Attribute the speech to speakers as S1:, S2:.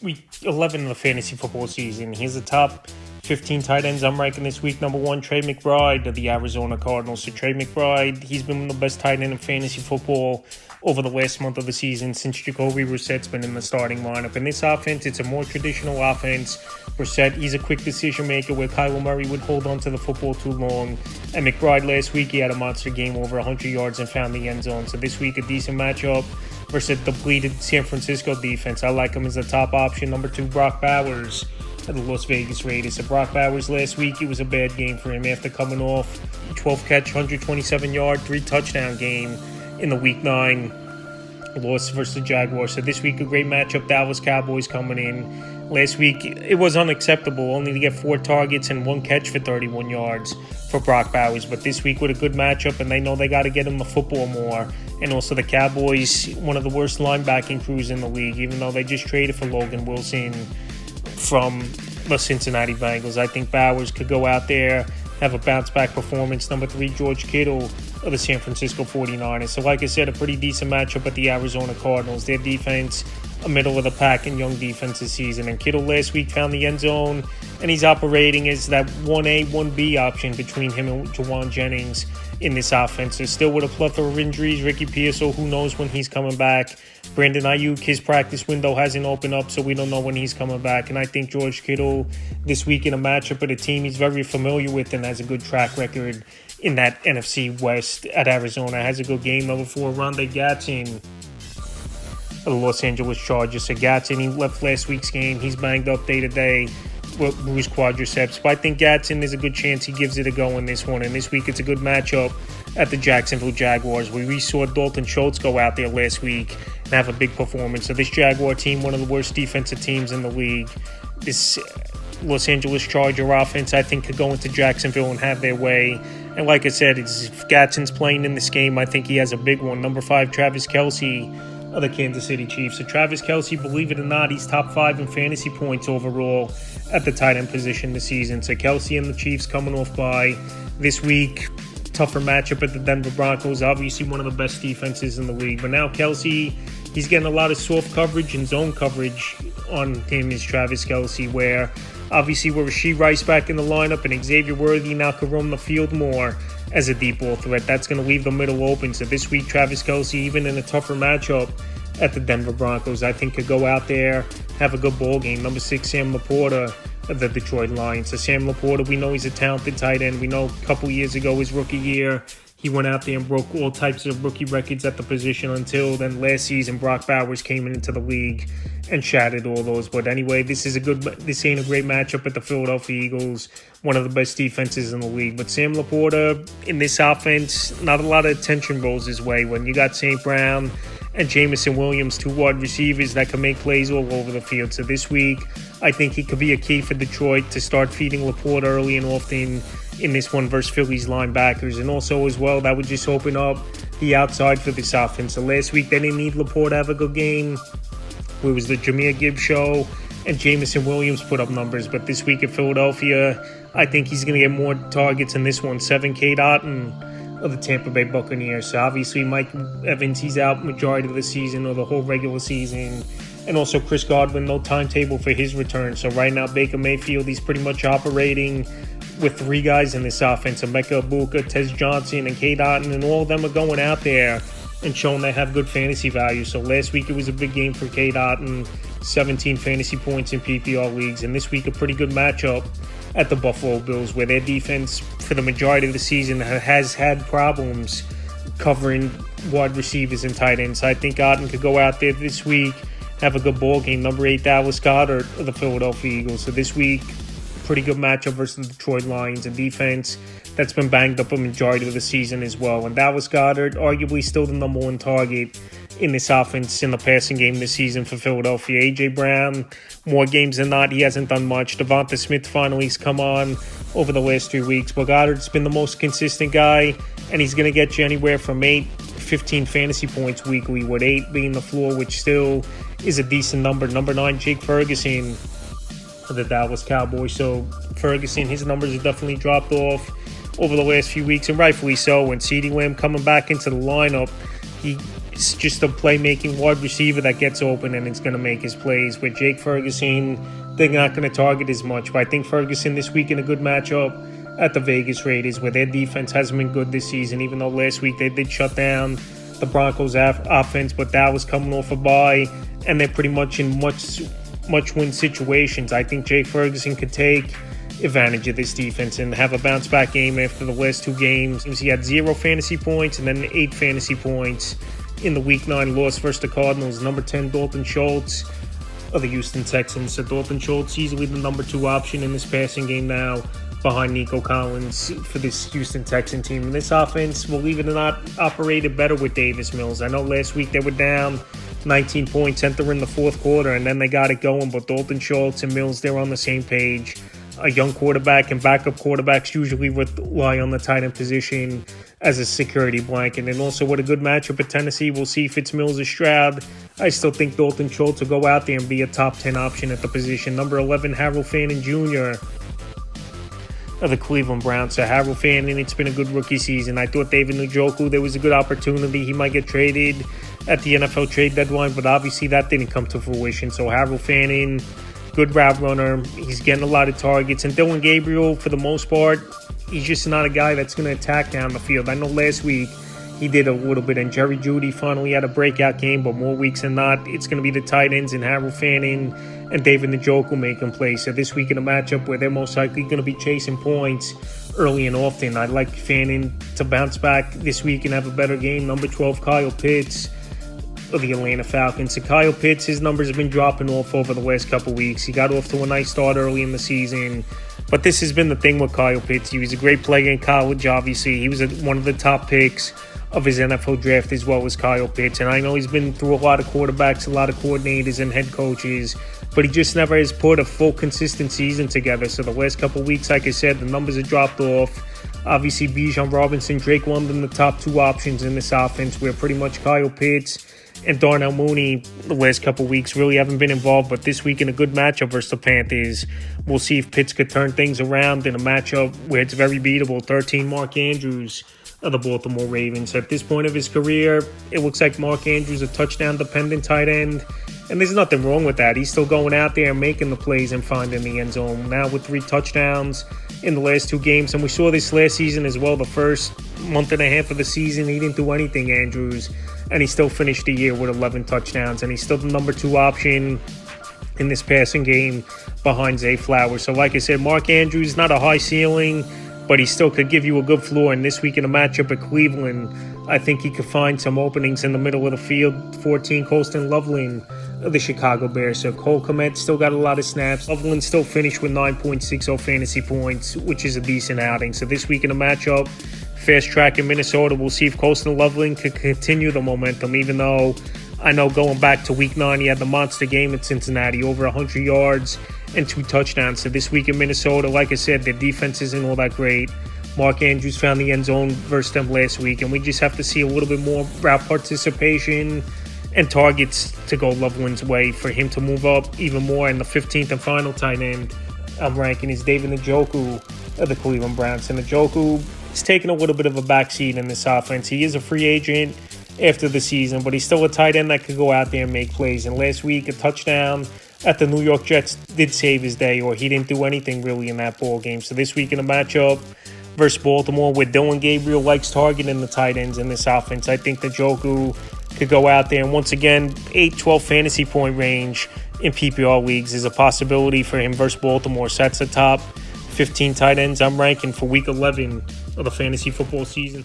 S1: week 11 of the fantasy football season. Here's the top 15 tight ends I'm ranking this week. Number 1, Trey McBride of the Arizona Cardinals. So Trey McBride, he's been the best tight end in fantasy football over the last month of the season since Jacoby Brissett's been in the starting lineup. In this offense, it's a more traditional offense. Brissett, he's a quick decision maker where Kyler Murray would hold on to the football too long. And McBride last week, he had a monster game, over 100 yards and found the end zone. So this week, a decent matchup versus a depleted San Francisco defense. I like him as a top option. Number 2, Brock Bowers of the Las Vegas Raiders. So Brock Bowers last week, it was a bad game for him after coming off 12 catch, 127 yard, 3 touchdown game in the Week 9 loss versus the Jaguars. So this week, a great matchup. Dallas Cowboys coming in. Last week, it was unacceptable only to get 4 targets and 1 catch for 31 yards for Brock Bowers. But this week with a good matchup, and they know they got to get him the football more. And also the Cowboys, one of the worst linebacking crews in the league, even though they just traded for Logan Wilson from the Cincinnati Bengals. I think Bowers could go out there, have a bounce-back performance. Number 3, George Kittle of the San Francisco 49ers. So like I said, a pretty decent matchup at the Arizona Cardinals. Their defense, a middle-of-the-pack and young defense this season. And Kittle last week found the end zone, and he's operating as that 1A, 1B option between him and Jawan Jennings in this offense. So still with a plethora of injuries, Ricky Pearson, who knows when he's coming back. Brandon Ayuk, his practice window hasn't opened up, so we don't know when he's coming back. And I think George Kittle this week in a matchup with a team he's very familiar with and has a good track record in that NFC West at Arizona. Has a good game. Number 4, Rondé Gatson of the Los Angeles Chargers. So Gatson, he left last week's game. He's banged up day to day with bruised quadriceps. But I think Gatson, there's a good chance he gives it a go in this one. And this week, it's a good matchup at the Jacksonville Jaguars. We saw Dalton Schultz go out there last week and have a big performance. So this Jaguar team, one of the worst defensive teams in the league. This Los Angeles Charger offense, I think, could go into Jacksonville and have their way. And like I said, if Gatson's playing in this game, I think he has a big one. Number 5, Travis Kelce of the Kansas City Chiefs. So Travis Kelce, believe it or not, he's top 5 in fantasy points overall at the tight end position this season. So Kelce and the Chiefs coming off by this week. Tougher matchup at the Denver Broncos, obviously one of the best defenses in the league. But now Kelce, he's getting a lot of soft coverage and zone coverage on him is Travis Kelce, where obviously with Rashee Rice back in the lineup and Xavier Worthy now can roam the field more as a deep ball threat. That's going to leave the middle open. So this week, Travis Kelce, even in a tougher matchup at the Denver Broncos, I think could go out there, have a good ball game. Number 6, Sam LaPorta of the Detroit Lions. So Sam LaPorta, we know he's a talented tight end. We know a couple years ago, his rookie year, he went out there and broke all types of rookie records at the position until then last season Brock Bowers came into the league and shattered all those. But anyway, this ain't a great matchup at the Philadelphia Eagles, one of the best defenses in the league. But Sam LaPorta in this offense, not a lot of attention rolls his way when you got St. Brown and Jameson Williams, 2 wide receivers that can make plays all over the field. So this week, I think he could be a key for Detroit to start feeding LaPorta early and often in this one versus Philly's linebackers. And also as well, that would just open up the outside for this offense. So last week, they didn't need LaPorta to have a good game. It was the Jahmyr Gibbs show, and Jameson Williams put up numbers. But this week at Philadelphia, I think he's going to get more targets in this one. 7, Cade Otton of the Tampa Bay Buccaneers. So obviously Mike Evans, he's out majority of the season or the whole regular season. And also Chris Godwin, no timetable for his return. So right now Baker Mayfield, he's pretty much operating with 3 guys in this offense. Emeka Egbuka, Tez Johnson, and Cade Otton, and all of them are going out there and showing they have good fantasy value. So last week it was a big game for Cade Otton, 17 fantasy points in PPR leagues. And this week a pretty good matchup at the Buffalo Bills, where their defense for the majority of the season has had problems covering wide receivers and tight ends. So I think Otton could go out there this week, have a good ball game. Number 8, Dallas Goedert of the Philadelphia Eagles. So this week, pretty good matchup versus the Detroit Lions, a defense that's been banged up a majority of the season as well. And Dallas Goedert, arguably still the number 1 target in this offense in the passing game this season for Philadelphia. A.J. Brown, more games than not, he hasn't done much. Devonta Smith finally has come on over the last 3 weeks. But Goddard's been the most consistent guy, and he's going to get you anywhere from 8-15 fantasy points weekly, with 8 being the floor, which still is a decent number. Number 9, Jake Ferguson of the Dallas Cowboys. So Ferguson, his numbers have definitely dropped off over the last few weeks, and rightfully so. When CeeDee Lamb coming back into the lineup, he It's just a playmaking wide receiver that gets open and it's going to make his plays. With Jake Ferguson, they're not going to target as much. But I think Ferguson this week in a good matchup at the Vegas Raiders, where their defense hasn't been good this season, even though last week they did shut down the Broncos' offense, but that was coming off a bye, and they're pretty much in much-win situations. I think Jake Ferguson could take advantage of this defense and have a bounce-back game after the last 2 games. He had 0 fantasy points and then 8 fantasy points in the Week 9 loss versus the Cardinals. Number 10, Dalton Schultz of the Houston Texans. So Dalton Schultz easily the number 2 option in this passing game now, behind Nico Collins for this Houston Texan team. And this offense, believe it or not, operated better with Davis Mills. I know last week they were down 19 points entering the fourth quarter, and then they got it going. But Dalton Schultz and Mills, they're on the same page. A young quarterback and backup quarterbacks usually rely on the tight end position as a security blanket. And also with a good matchup at Tennessee, we'll see if it's Mills or Stroud. I still think Dalton Schultz will go out there and be a top 10 option at the position. Number 11, Harold Fannin Jr. of the Cleveland Browns. So Harold Fannin, it's been a good rookie season. I thought David Njoku, there was a good opportunity. He might get traded at the NFL trade deadline, but obviously that didn't come to fruition. So Harold Fannin, good route runner. He's getting a lot of targets. And Dylan Gabriel, for the most part, he's just not a guy that's going to attack down the field. I know last week he did a little bit, and Jerry Jeudy finally had a breakout game, but more weeks than not, it's going to be the tight ends and Harold Fannin and David Njoku making plays. So this week in a matchup where they're most likely going to be chasing points early and often, I'd like Fannin to bounce back this week and have a better game. Number 12, Kyle Pitts of the Atlanta Falcons. So Kyle Pitts, his numbers have been dropping off over the last couple weeks. He got off to a nice start early in the season, but this has been the thing with Kyle Pitts. He was a great player in college, obviously. He was one of the top picks of his NFL draft as well as Kyle Pitts. And I know he's been through a lot of quarterbacks, a lot of coordinators and head coaches, but he just never has put a full consistent season together. So the last couple weeks, like I said, the numbers have dropped off. Obviously, Bijan Robinson, Drake London, the top 2 options in this offense, where pretty much Kyle Pitts and Darnell Mooney the last couple weeks really haven't been involved. But this week in a good matchup versus the Panthers, we'll see if Pitts could turn things around in a matchup where it's very beatable. 13, Mark Andrews of the Baltimore Ravens. At this point of his career, it looks like Mark Andrews a touchdown-dependent tight end, and there's nothing wrong with that. He's still going out there and making the plays and finding the end zone. Now with 3 touchdowns in the last 2 games, and we saw this last season as well. The first month and a half of the season, he didn't do anything, Andrews, and he still finished the year with 11 touchdowns, and he's still the number 2 option in this passing game behind Zay Flowers. So like I said, Mark Andrews, not a high ceiling, but he still could give you a good floor. And this week in a matchup at Cleveland, I think he could find some openings in the middle of the field. 14, Colston Loveland of the Chicago Bears. So Cole Kmet still got a lot of snaps. Loveland still finished with 9.60 fantasy points, which is a decent outing. So this week in a matchup, fast track in Minnesota, we'll see if Colston Loveland could continue the momentum, even though I know going back to week 9, he had the monster game at Cincinnati, over 100 yards and 2 touchdowns. So this week in Minnesota, like I said, their defense isn't all that great. Mark Andrews found the end zone versus them last week, and we just have to see a little bit more route participation and targets to go Loveland's way for him to move up even more. And the 15th and final tight end I'm ranking is David Njoku of the Cleveland Browns. And Njoku is taking a little bit of a backseat in this offense. He is a free agent after the season, but he's still a tight end that could go out there and make plays. And last week, a touchdown at the New York Jets did save his day, or he didn't do anything really in that ball game. So this week in a matchup versus Baltimore, where Dylan Gabriel likes targeting the tight ends in this offense, I think that Njoku could go out there and once again 8-12 fantasy point range in PPR leagues is a possibility for him versus Baltimore. So that's the top 15 tight ends I'm ranking for week 11 of the fantasy football season.